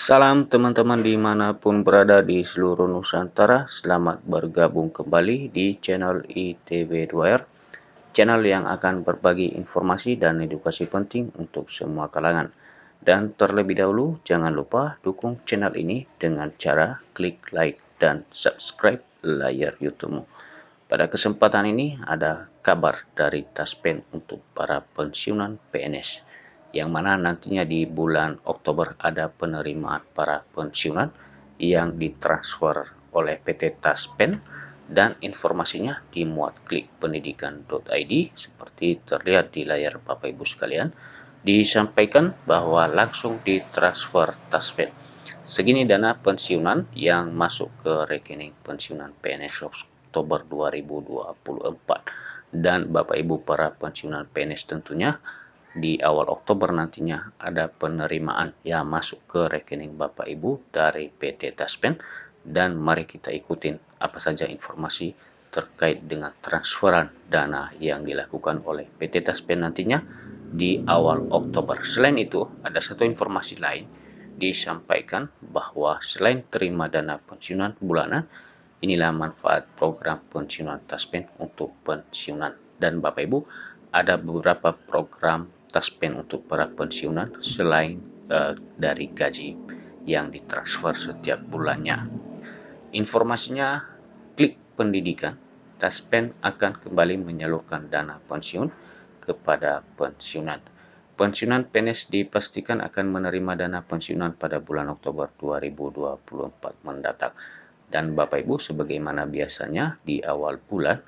Salam teman-teman dimanapun berada di seluruh Nusantara. Selamat bergabung kembali di channel ITV2R, channel yang akan berbagi informasi dan edukasi penting untuk semua kalangan. Dan terlebih dahulu, jangan lupa dukung channel ini dengan cara klik like dan subscribe layar YouTube-mu. Pada kesempatan ini ada kabar dari Taspen untuk para pensiunan PNS, yang mana nantinya di bulan Oktober ada penerimaan para pensiunan yang ditransfer oleh PT Taspen, dan informasinya dimuat klik pendidikan.id seperti terlihat di layar Bapak Ibu sekalian. Disampaikan bahwa langsung ditransfer Taspen segini dana pensiunan yang masuk ke rekening pensiunan PNS Oktober 2024. Dan Bapak Ibu para pensiunan PNS tentunya di awal Oktober nantinya ada penerimaan yang masuk ke rekening Bapak Ibu dari PT Taspen, dan mari kita ikutin apa saja informasi terkait dengan transferan dana yang dilakukan oleh PT Taspen nantinya di awal Oktober. Selain itu, ada satu informasi lain disampaikan bahwa selain terima dana pensiunan bulanan, inilah manfaat program pensiunan Taspen untuk pensiunan. Dan Bapak Ibu, ada beberapa program Taspen untuk para pensiunan selain dari gaji yang ditransfer setiap bulannya. Informasinya klik pendidikan. Taspen akan kembali menyalurkan dana pensiun kepada pensiunan. Pensiunan PNS dipastikan akan menerima dana pensiunan pada bulan Oktober 2024 mendatang. Dan Bapak Ibu, sebagaimana biasanya di awal bulan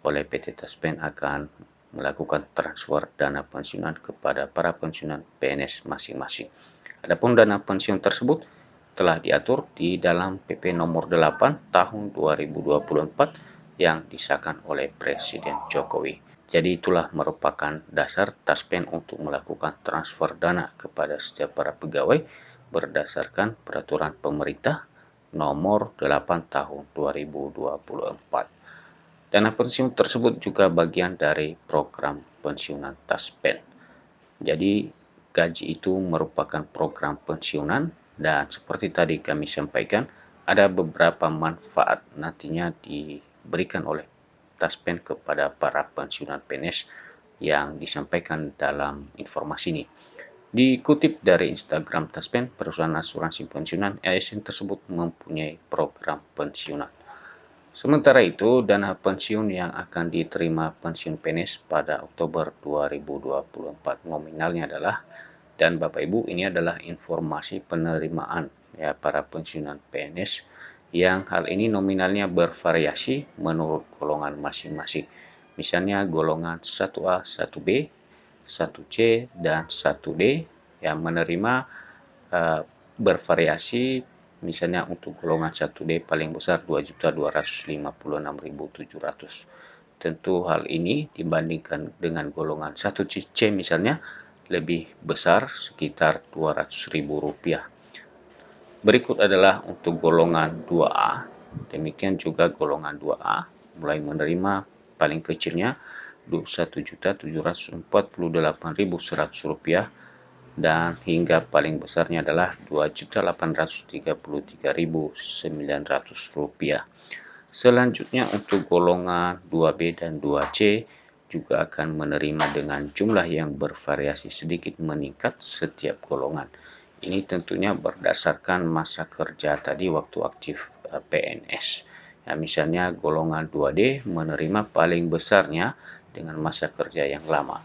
oleh PT Taspen akan melakukan transfer dana pensiunan kepada para pensiunan PNS masing-masing. Adapun dana pensiun tersebut telah diatur di dalam PP nomor 8 tahun 2024 yang disahkan oleh Presiden Jokowi. Jadi itulah merupakan dasar Taspen untuk melakukan transfer dana kepada setiap para pegawai berdasarkan peraturan pemerintah nomor 8 tahun 2024. Dana pensiun tersebut juga bagian dari program pensiunan Taspen. Jadi gaji itu merupakan program pensiunan, dan seperti tadi kami sampaikan, ada beberapa manfaat nantinya diberikan oleh Taspen kepada para pensiunan PNS yang disampaikan dalam informasi ini. Dikutip dari Instagram Taspen, perusahaan asuransi pensiunan ASN tersebut mempunyai program pensiunan. Sementara itu, dana pensiun yang akan diterima pensiun PNS pada Oktober 2024 nominalnya adalah, dan Bapak Ibu, ini adalah informasi penerimaan ya para pensiunan PNS, yang hal ini nominalnya bervariasi menurut golongan masing-masing. Misalnya golongan 1A, 1B, 1C, dan 1D yang menerima bervariasi. Misalnya untuk golongan 1D paling besar 2.256.700. Tentu hal ini dibandingkan dengan golongan 1C misalnya lebih besar sekitar Rp200.000. Berikut adalah untuk golongan 2A. Demikian juga golongan 2A mulai menerima paling kecilnya Rp1.748.100 dan hingga paling besarnya adalah Rp2.833.900. Selanjutnya untuk golongan 2B dan 2C juga akan menerima dengan jumlah yang bervariasi sedikit meningkat setiap golongan. Ini tentunya berdasarkan masa kerja tadi waktu aktif PNS. Ya, misalnya golongan 2D menerima paling besarnya dengan masa kerja yang lama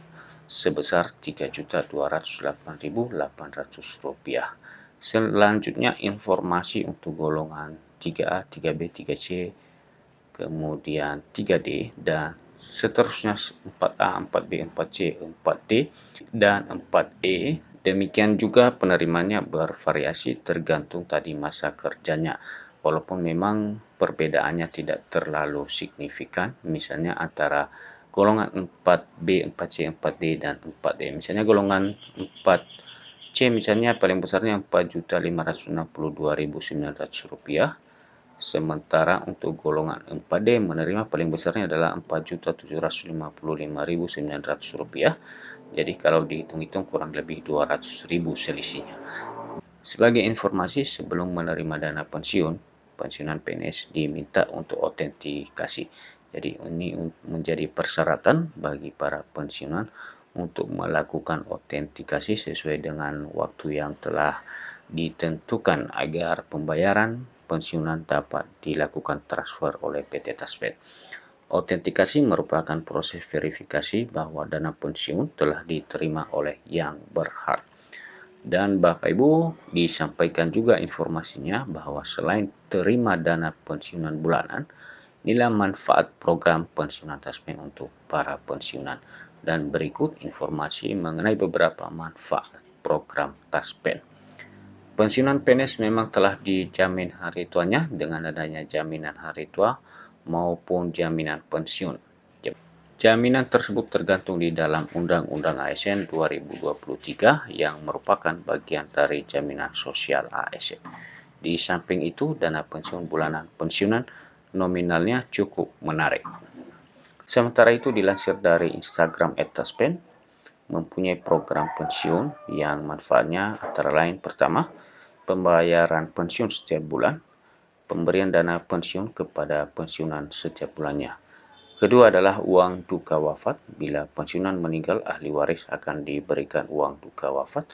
sebesar Rp3.208.800. Selanjutnya informasi untuk golongan 3A, 3B, 3C, kemudian 3D, dan seterusnya 4A, 4B, 4C, 4D, dan 4E. Demikian juga penerimanya bervariasi tergantung tadi masa kerjanya. Walaupun memang perbedaannya tidak terlalu signifikan, misalnya antara golongan 4B, 4C, 4D, dan 4E. Misalnya golongan 4C misalnya paling besarnya Rp4.562.900. Sementara untuk golongan 4D menerima paling besarnya adalah Rp4.755.900. Jadi kalau dihitung-hitung kurang lebih Rp200.000 selisihnya. Sebagai informasi, sebelum menerima dana pensiun, pensiunan PNS diminta untuk autentikasi. Jadi ini menjadi persyaratan bagi para pensiunan untuk melakukan autentikasi sesuai dengan waktu yang telah ditentukan agar pembayaran pensiunan dapat dilakukan transfer oleh PT Taspen. Autentikasi merupakan proses verifikasi bahwa dana pensiun telah diterima oleh yang berhak. Dan Bapak Ibu disampaikan juga informasinya bahwa selain terima dana pensiunan bulanan, inilah manfaat program pensiunan Taspen untuk para pensiunan. Dan berikut informasi mengenai beberapa manfaat program Taspen. Pensiunan PNS memang telah dijamin hari tuanya dengan adanya jaminan hari tua maupun jaminan pensiun. Jaminan tersebut tergantung di dalam Undang-Undang ASN 2023 yang merupakan bagian dari jaminan sosial ASN. Di samping itu, dana pensiun bulanan pensiunan nominalnya cukup menarik. Sementara itu, dilansir dari Instagram @taspen, mempunyai program pensiun yang manfaatnya antara lain: pertama, pembayaran pensiun setiap bulan, pemberian dana pensiun kepada pensiunan setiap bulannya. Kedua adalah uang duka wafat. Bila pensiunan meninggal, ahli waris akan diberikan uang duka wafat.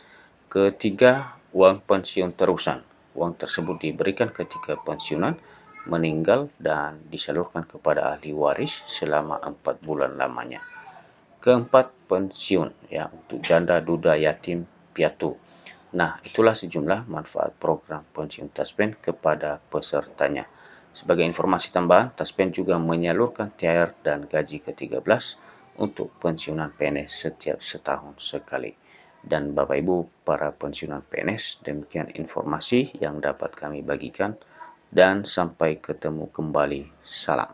Ketiga, uang pensiun terusan. Uang tersebut diberikan ketika pensiunan meninggal dan disalurkan kepada ahli waris selama 4 bulan lamanya. Keempat, pensiun untuk janda, duda, yatim, piatu. Nah, itulah sejumlah manfaat program pensiun Taspen kepada pesertanya. Sebagai informasi tambahan, Taspen juga menyalurkan THR dan gaji ke-13 untuk pensiunan PNS setiap setahun sekali. Dan Bapak Ibu para pensiunan PNS, demikian informasi yang dapat kami bagikan, dan sampai ketemu kembali. Salam.